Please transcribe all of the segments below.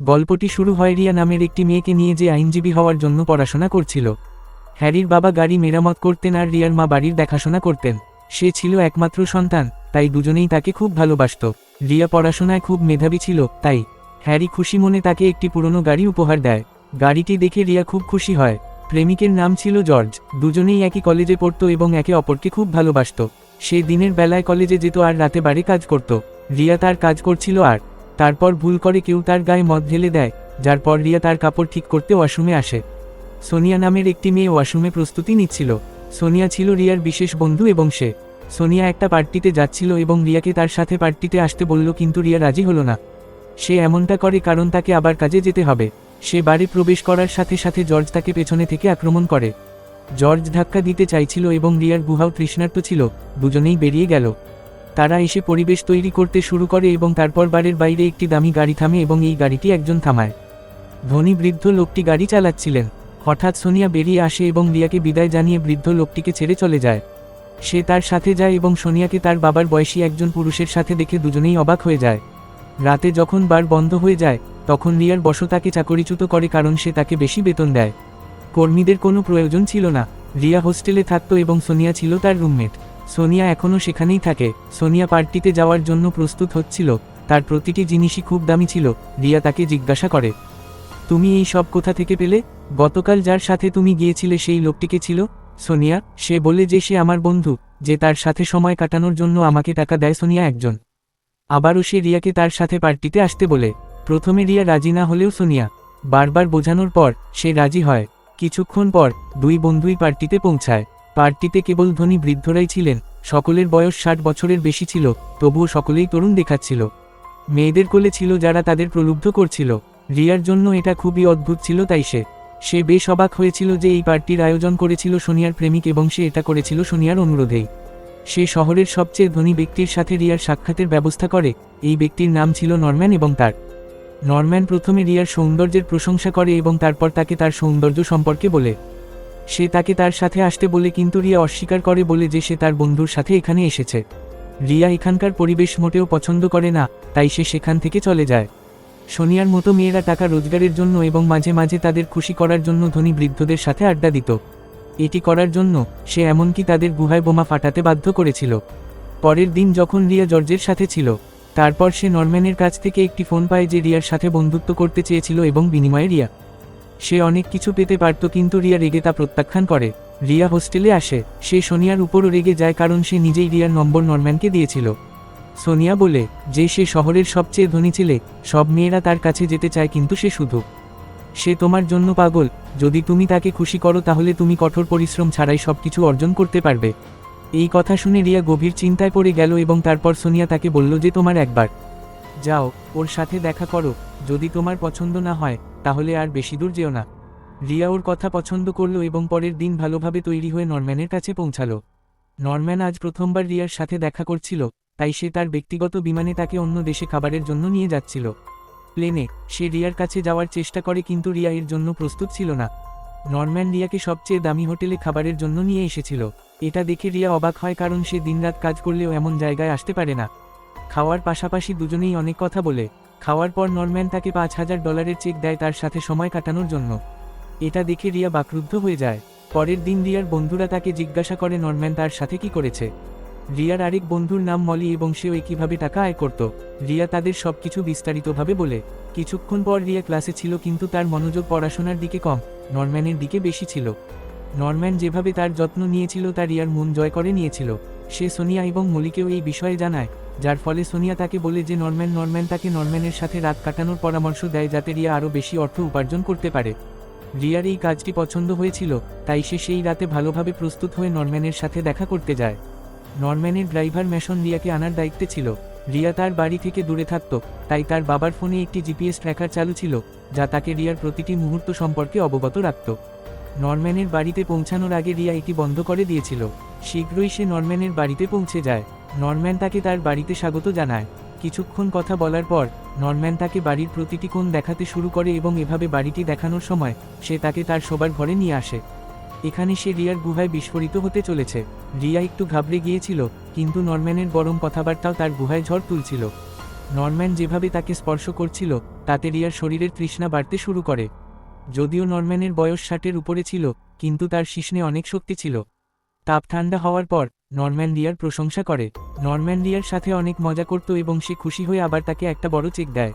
গল্পটি শুরু হয় রিয়া নামের একটি মেয়েকে নিয়ে যে আইনজীবী হওয়ার জন্য পড়াশোনা করছিল। হ্যারির বাবা গাড়ি মেরামত করতেন আর রিয়ার মা বাড়ির দেখাশোনা করতেন। সে ছিল একমাত্র সন্তান, তাই দুজনেই তাকে খুব ভালোবাসত। রিয়া পড়াশোনায় খুব মেধাবী ছিল, তাই হ্যারি খুশি মনে তাকে একটি পুরনো গাড়ি উপহার দেয়। গাড়িটি দেখে রিয়া খুব খুশি হয়। প্রেমিকের নাম ছিল জর্জ। দুজনেই একই কলেজে পড়ত এবং একে অপরকে খুব ভালোবাসত। সে দিনের বেলায় কলেজে যেত আর রাতে বাড়ি কাজ করত। রিয়া তার কাজ করছিল আর তারপর ভুল করে কেউ তার গায়ে মদ ঢেলে দেয়, যার পর রিয়া তার কাপড় ঠিক করতে ওয়াশরুমে আসে। সোনিয়া নামের একটি মেয়ে ওয়াশরুমে প্রস্তুতি নিচ্ছিল। সোনিয়া ছিল রিয়ার বিশেষ বন্ধু এবং সোনিয়া একটা পার্টিতে যাচ্ছিল এবং রিয়াকে তার সাথে পার্টিতে আসতে বলল, কিন্তু রিয়া রাজি হলো না। সে এমনটা করে কারণ তাকে আবার কাজে যেতে হবে। সে বাড়ি প্রবেশ করার সাথে সাথে জর্জ তাকে পেছনে থেকে আক্রমণ করে। জর্জ ধাক্কা দিতে চাইছিল এবং রিয়ার গুহাও তৃষ্ণার্ত ছিল। দুজনেই বেরিয়ে গেল। তারা এসে পরিবেশ তৈরি করতে শুরু করে এবং তারপর বাড়ির বাইরে একটি দামি গাড়ি থামে এবং এই গাড়িটি একজন থামায়। ধনী বৃদ্ধ লোকটি গাড়ি চালাচ্ছিলেন। হঠাৎ সোনিয়া বেরিয়ে আসে এবং রিয়াকে বিদায় জানিয়ে বৃদ্ধ লোকটিকে ছেড়ে চলে যায়। সে তার সাথে যায় এবং সোনিয়াকে তার বাবার বয়সী একজন পুরুষের সাথে দেখে দুজনেই অবাক হয়ে যায়। রাতে যখন বার বন্ধ হয়ে যায় তখন রিয়ার বস তাকে চাকরিচ্যুত করে কারণ সে তাকে বেশি বেতন দেয়। কর্মীদের কোনো প্রয়োজন ছিল না। রিয়া হোস্টেলে থাকত এবং সোনিয়া ছিল তার রুমমেট। সোনিয়া এখনও সেখানেই থাকে। সোনিয়া পার্টিতে যাওয়ার জন্য প্রস্তুত হচ্ছিল। তার প্রতিটি জিনিসই খুব দামি ছিল। রিয়া তাকে জিজ্ঞাসা করে, তুমি এই সব কোথা থেকে পেলে? গতকাল যার সাথে তুমি গিয়েছিলে সেই লোকটিকে ছিল? সোনিয়া, সে বলে যে সে আমার বন্ধু, যে তার সাথে সময় কাটানোর জন্য আমাকে টাকা দেয়। সোনিয়া একজন আবারও সে রিয়াকে তার সাথে পার্টিতে আসতে বলে। প্রথমে রিয়া রাজি না হলেও সোনিয়া বারবার বোঝানোর পর সে রাজি হয়। কিছুক্ষণ পর দুই বন্ধুই পার্টিতে পৌঁছায়। পার্টিতে কেবল ধনী বৃদ্ধরাই ছিলেন। সকলের বয়স 60 বছরের বেশি ছিল, তবুও সকলেই তরুণ দেখাচ্ছিল। মেয়েদের কোলে ছিল যারা তাদের প্রলুব্ধ করছিল। রিয়ার জন্য এটা খুবই অদ্ভুত ছিল, তাই সে বেশ অবাক হয়েছিল যে এই পার্টির আয়োজন করেছিল সোনিয়ার প্রেমিক এবং সে এটা করেছিল সোনিয়ার অনুরোধেই। সে শহরের সবচেয়ে ধনী ব্যক্তির সাথে রিয়ার সাক্ষাতের ব্যবস্থা করে। এই ব্যক্তির নাম ছিল নরম্যান এবং নরম্যান প্রথমে রিয়ার সৌন্দর্যের প্রশংসা করে এবং তারপর তাকে তার সৌন্দর্য সম্পর্কে বলে। সে তাকে তার সাথে আসতে বলে, কিন্তু রিয়া অস্বীকার করে, বলে যে সে তার বন্ধুর সাথে এখানে এসেছে। রিয়া এখানকার পরিবেশ মোটেও পছন্দ করে না, তাই সে সেখান থেকে চলে যায়। সোনিয়ার মতো মেয়েরা টাকা রোজগারের জন্য এবং মাঝে মাঝে তাদের খুশি করার জন্য ধনী বৃদ্ধদের সাথে আড্ডা দিত। এটি করার জন্য সে এমনকি তাদের গুহায় বোমা ফাটাতে বাধ্য করেছিল। পরের দিন যখন রিয়া জর্জের সাথে ছিল, তারপর সে নরম্যানের কাছ থেকে একটি ফোন পায় যে রিয়ার সাথে বন্ধুত্ব করতে চেয়েছিল এবং বিনিময়ে সে অনেক কিছু পেতে পারত, কিন্তু রিয়া রেগে তা প্রত্যাখ্যান করে। রিয়া হোস্টেলে আসে। সে সোনিয়ার উপরও রেগে যায় কারণ সে নিজেই রিয়ার নম্বর নরম্যানকে দিয়েছিল। সোনিয়া বলে যে সে শহরের সবচেয়ে ধনী ছেলে, সব মেয়েরা তার কাছে যেতে চায়, কিন্তু সে তোমার জন্য পাগল। যদি তুমি তাকে খুশি করো তাহলে তুমি কঠোর পরিশ্রম ছাড়াই সবকিছু অর্জন করতে পারবে। এই কথা শুনে রিয়া গভীর চিন্তায় পড়ে গেল এবং তারপর সোনিয়া তাকে বলল যে তোমার একবার যাও, ওর সাথে দেখা করো। যদি তোমার পছন্দ না হয় তাহলে আর বেশি দূর যেও না। রিয়া ওর কথা পছন্দ করল এবং পরের দিন ভালোভাবে তৈরি হয়ে নরম্যানের কাছে পৌঁছালো। নরম্যান আজ প্রথমবার রিয়ার সাথে দেখা করছিল, তাই সে তার ব্যক্তিগত বিমানে তাকে অন্য দেশে খাবারের জন্য নিয়ে যাচ্ছিল। প্লেনে সে রিয়ার কাছে যাওয়ার চেষ্টা করে, কিন্তু রিয়া এর জন্য প্রস্তুত ছিল না। নরম্যান রিয়াকে সবচেয়ে দামি হোটেলে খাবারের জন্য নিয়ে এসেছিল। এটা দেখে রিয়া অবাক হয় কারণ সে দিনরাত কাজ করলেও এমন জায়গায় আসতে পারে না। খাওয়ার পাশাপাশি দুজনেই অনেক কথা বলে। খাওয়ার পর নরম্যান তাকে $5000 চেক দেয় তার সাথে সময় কাটানোর জন্য। এটা দেখে রিয়া বাকরুদ্ধ হয়ে যায়। পরের দিন রিয়ার বন্ধুরা তাকে জিজ্ঞাসা করে নরম্যান তার সাথে কি করেছে। রিয়ার আরেক বন্ধুর নাম মলি এবং সেও কিভাবে টাকা আয় করত। রিয়া তাদের সবকিছু বিস্তারিতভাবে বলে। কিছুক্ষণ পর রিয়া ক্লাসে ছিল, কিন্তু তার মনোযোগ পড়াশোনার দিকে কম, নরম্যানের দিকে বেশি ছিল। নরম্যান যেভাবে তার যত্ন নিয়েছিল তা রিয়ার মন জয় করে নিয়েছিল। সে সোনিয়া এবং মলিকেও এই বিষয়ে জানায়, যার ফলে সোনিয়া তাকে বলে যে নরম্যান তাকে নরম্যানের সাথে রাত কাটানোর পরামর্শ দেয় যাতে রিয়া আরও বেশি অর্থ উপার্জন করতে পারে। রিয়ার এই কাজটি পছন্দ হয়েছিল, তাই সে সেই রাতে ভালোভাবে প্রস্তুত হয়ে নরম্যানের সাথে দেখা করতে যায়। নরম্যানের ড্রাইভার ম্যাশন রিয়াকে আনার দায়িত্বে ছিল। রিয়া তার বাড়ি থেকে দূরে থাকত, তাই তার বাবার ফোনে একটি জিপিএস ট্র্যাকার চালু ছিল, যা তাকে রিয়ার প্রতিটি মুহূর্ত সম্পর্কে অবগত রাখত। নরম্যানের বাড়িতে পৌঁছানোর আগে রিয়া এটি বন্ধ করে দিয়েছিল। শীঘ্রই সে নরম্যানের বাড়িতে পৌঁছে যায়। নরম্যান তাকে তার বাড়িতে স্বাগত জানায়। কিছুক্ষণ কথা বলার পর নরম্যান তাকে বাড়ির প্রতিটি কোণ দেখাতে শুরু করে এবং এভাবে বাড়িটি দেখানোর সময় সে তাকে তার শোবার ঘরে নিয়ে আসে। এখানে সে রিয়ার গুহায় বিস্ফোরিত হতে চলেছে। রিয়া একটু ঘাবড়ে গিয়েছিল, কিন্তু নরম্যানের গরম কথাবার্তাও তার গুহায় ঝড় তুলছিল। নরম্যান যেভাবে তাকে স্পর্শ করছিল তাতে রিয়ার শরীরের তৃষ্ণা বাড়তে শুরু করে। যদিও নরম্যানের বয়স 60-এর উপরে ছিল, কিন্তু তার শিশ্নে অনেক শক্তি ছিল। তাপ ঠান্ডা হওয়ার পর নরম্যান রিয়ার প্রশংসা করে। নরম্যান রিয়ার সাথে অনেক মজা করত এবং সে খুশি হয়ে আবার তাকে একটা বড় চেক দেয়।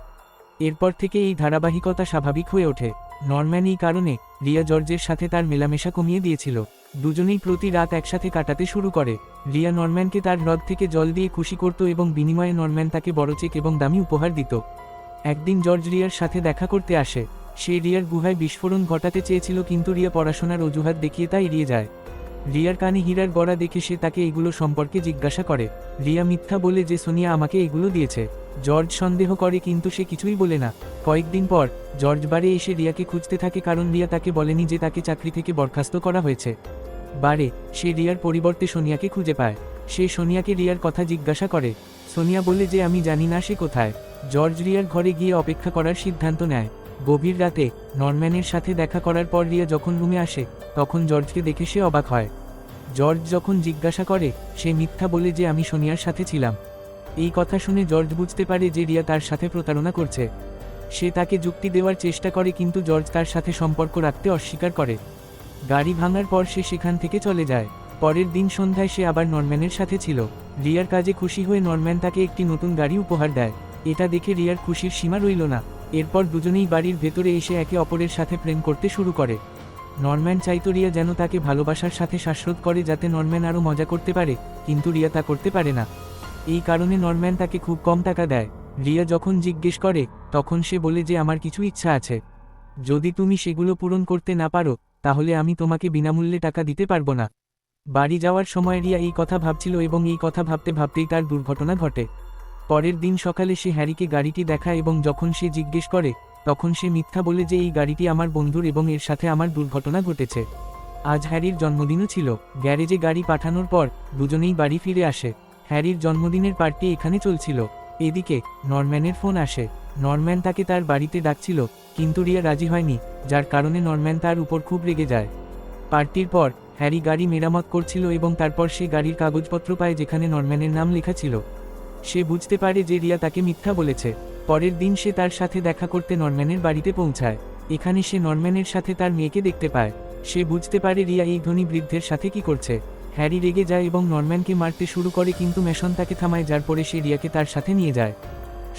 এরপর থেকে এই ধারাবাহিকতা স্বাভাবিক হয়ে ওঠে। নরম্যান এই কারণে রিয়া জর্জের সাথে তার মেলামেশা কমিয়ে দিয়েছিল। দুজনেই প্রতি রাত একসাথে কাটাতে শুরু করে। রিয়া নরম্যানকে তার হ্রদ থেকে জল দিয়ে খুশি করত এবং বিনিময়ে নরম্যান তাকে বড় চেক এবং দামি উপহার দিত। একদিন জর্জ রিয়ার সাথে দেখা করতে আসে। সে রিয়ার গুহায় বিস্ফোরণ ঘটাতে চেয়েছিল, কিন্তু রিয়া পড়াশোনার অজুহাত দেখিয়ে তা এড়িয়ে যায়। রিয়ার কানে হীরার গড়া দেখে সে তাকে এগুলো সম্পর্কে জিজ্ঞাসা করে। রিয়া মিথ্যা বলে যে সোনিয়া আমাকে এগুলো দিয়েছে। জর্জ সন্দেহ করে, কিন্তু সে কিছুই বলে না। কয়েকদিন পর জর্জ বারে এসে রিয়াকে খুঁজতে থাকে, কারণ রিয়া তাকে বলেনি যে তাকে চাকরি থেকে বরখাস্ত করা হয়েছে। বারে সে রিয়ার পরিবর্তে সোনিয়াকে খুঁজে পায়। সে সোনিয়াকে রিয়ার কথা জিজ্ঞাসা করে। সোনিয়া বলে যে আমি জানি না সে কোথায়। জর্জ রিয়ার ঘরে গিয়ে অপেক্ষা করার সিদ্ধান্ত নেয়। গভীর রাতে নরম্যানের সাথে দেখা করার পর রিয়া যখন রুমে আসে, তখন জর্জকে দেখে সে অবাক হয়। জর্জ যখন জিজ্ঞাসা করে, সে মিথ্যা বলে যে আমি সোনিয়ার সাথে ছিলাম। এই কথা শুনে জর্জ বুঝতে পারে যে রিয়া তার সাথে প্রতারণা করছে। সে তাকে যুক্তি দেওয়ার চেষ্টা করে, কিন্তু জর্জ তার সাথে সম্পর্ক রাখতে অস্বীকার করে। গাড়ি ভাঙার পর সে সেখান থেকে চলে যায়। পরের দিন সন্ধ্যায় সে আবার নরম্যানের সাথে ছিল। রিয়ার কাজে খুশি হয়ে নরম্যান তাকে একটি নতুন গাড়ি উপহার দেয়। এটা দেখে রিয়ার খুশির সীমা রইল না। এরপর দুজনেই বাড়ির ভেতরে এসে একে অপরের সাথে প্রেম করতে শুরু করে। নরম্যান চাইতো রিয়া যেন তাকে ভালোবাসার সাথে শ্বাসরোধ করে, যাতে নরম্যান আরও মজা করতে পারে, কিন্তু রিয়া তা করতে পারে না। এই কারণে নরম্যান তাকে খুব কম টাকা দেয়। রিয়া যখন জিজ্ঞেস করে, তখন সে বলে যে আমার কিছু ইচ্ছা আছে। যদি তুমি সেগুলো পূরণ করতে না পারো, তাহলে আমি তোমাকে বিনামূল্যে টাকা দিতে পারবো না। বাড়ি যাওয়ার সময় রিয়া এই কথা ভাবছিল এবং এই কথা ভাবতে ভাবতেই তার দুর্ঘটনা ঘটে। পরের দিন সকালে সে হ্যারিকে গাড়িটি দেখায় এবং যখন সে জিজ্ঞেস করে, তখন সে মিথ্যা বলে যে এই গাড়িটি আমার বন্ধুর এবং এর সাথে আমার দুর্ঘটনা ঘটেছে। আজ হ্যারির জন্মদিনও ছিল। গ্যারেজে গাড়ি পাঠানোর পর দুজনেই বাড়ি ফিরে আসে। হ্যারির জন্মদিনের পার্টি এখানে চলছিল। এদিকে নরম্যানের ফোন আসে। নরম্যান তাকে তার বাড়িতে ডাকছিল, কিন্তু রিয়া রাজি হয়নি, যার কারণে নরম্যান তার উপর খুব রেগে যায়। পার্টির পর হ্যারি গাড়ি মেরামত করছিল এবং তারপর সে গাড়ির কাগজপত্র পায় যেখানে নরম্যানের নাম লেখা ছিল। সে বুঝতে পারে যে রিয়া তাকে মিথ্যা বলেছে। পরের দিন সে তার সাথে দেখা করতে নরম্যানের বাড়িতে পৌঁছায়। এখানে সে নরম্যানের সাথে তার মেয়েকে দেখতে পায়। সে বুঝতে পারে রিয়া এই ধনী বৃদ্ধের সাথে কি করছে। হ্যারি রেগে যায় এবং নরম্যানকে মারতে শুরু করে, কিন্তু ম্যাসন তাকে থামায়, যার পরে সে রিয়াকে তার সাথে নিয়ে যায়।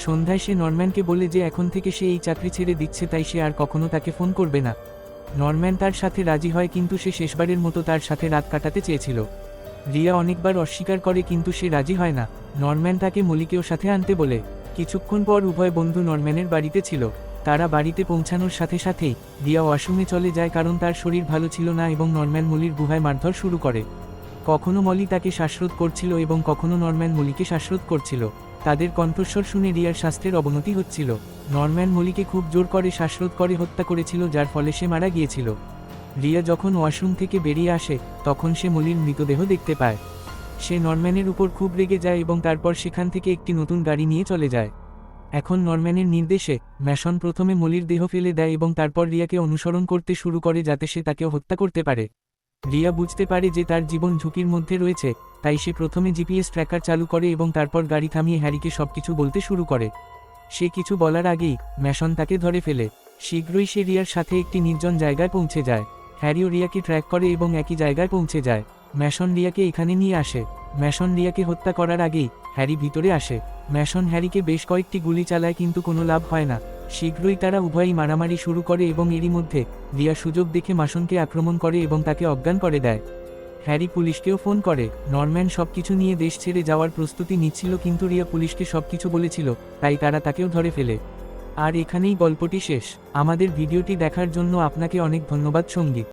সন্ধ্যায় সে নরম্যানকে বলে যে এখন থেকে সে এই চাকরি ছেড়ে দিচ্ছে, তাই সে আর কখনো তাকে ফোন করবে না। নরম্যান তার সাথে রাজি হয়, কিন্তু সে শেষবারের মতো তার সাথে রাত কাটাতে চেয়েছিল। রিয়া অনেকবার অস্বীকার করে, কিন্তু সে রাজি হয় না। নরম্যান তাকে মলিকেও সাথে আনতে বলে। কিছুক্ষণ পর উভয় বন্ধু নরম্যানের বাড়িতে ছিল। তারা বাড়িতে পৌঁছানোর সাথে সাথেই রিয়া ওয়াশরুমে চলে যায়, কারণ তার শরীর ভালো ছিল না এবং নরম্যান মলির গুহায় মারধর শুরু করে। কখনো মলি তাকে শ্বাসরোধ করছিল এবং কখনো নরম্যান মলিকে শ্বাসরোধ করছিল। তাদের কণ্ঠস্বর শুনে রিয়ার স্বাস্থ্যের অবনতি হচ্ছিল। নরম্যান মলিকে খুব জোর করে শ্বাসরোধ করে হত্যা করেছিল, যার ফলে সে মারা গিয়েছিল। রিয়া যখন ওয়াশরুম থেকে বেরিয়ে আসে, তখন সে মলির মৃতদেহ দেখতে পায়। সে নরম্যানের উপর খুব রেগে যায় এবং তারপর সেখান থেকে একটি নতুন গাড়ি নিয়ে চলে যায়। এখন নরম্যানের নির্দেশে ম্যাসন প্রথমে মলির দেহ ফেলে দেয় এবং তারপর রিয়াকে অনুসরণ করতে শুরু করে, যাতে সে তাকেও হত্যা করতে পারে। রিয়া বুঝতে পারে যে তার জীবন ঝুঁকির মধ্যে রয়েছে, তাই সে প্রথমে জিপিএস ট্র্যাকার চালু করে এবং তারপর গাড়ি থামিয়ে হ্যারিকে সবকিছু বলতে শুরু করে। সে কিছু বলার আগেই ম্যাসন তাকে ধরে ফেলে। শীঘ্রই সে রিয়ার সাথে একটি নির্জন জায়গায় পৌঁছে যায়। হ্যারিও রিয়াকে ট্র্যাক করে এবং একই জায়গায় পৌঁছে যায়। ম্যাসন রিয়াকে এখানে নিয়ে আসে। ম্যাসন রিয়াকে হত্যা করার আগেই হ্যারি ভিতরে আসে। ম্যাসন হ্যারিকে বেশ কয়েকটি গুলি চালায়, কিন্তু কোনো লাভ হয় না। শীঘ্রই তারা উভয়ই মারামারি শুরু করে এবং এরই মধ্যে রিয়া সুযোগ দেখে ম্যাসনকে আক্রমণ করে এবং তাকে অজ্ঞান করে দেয়। হ্যারি পুলিশকেও ফোন করে। নরম্যান সবকিছু নিয়ে দেশ ছেড়ে যাওয়ার প্রস্তুতি নিচ্ছিল, কিন্তু রিয়া পুলিশকে সবকিছু বলেছিল, তাই তারা তাকেও ধরে ফেলে। আর এখানেই গল্পটি শেষ। আমাদের ভিডিওটি দেখার জন্য আপনাকে অনেক ধন্যবাদ সঙ্গী।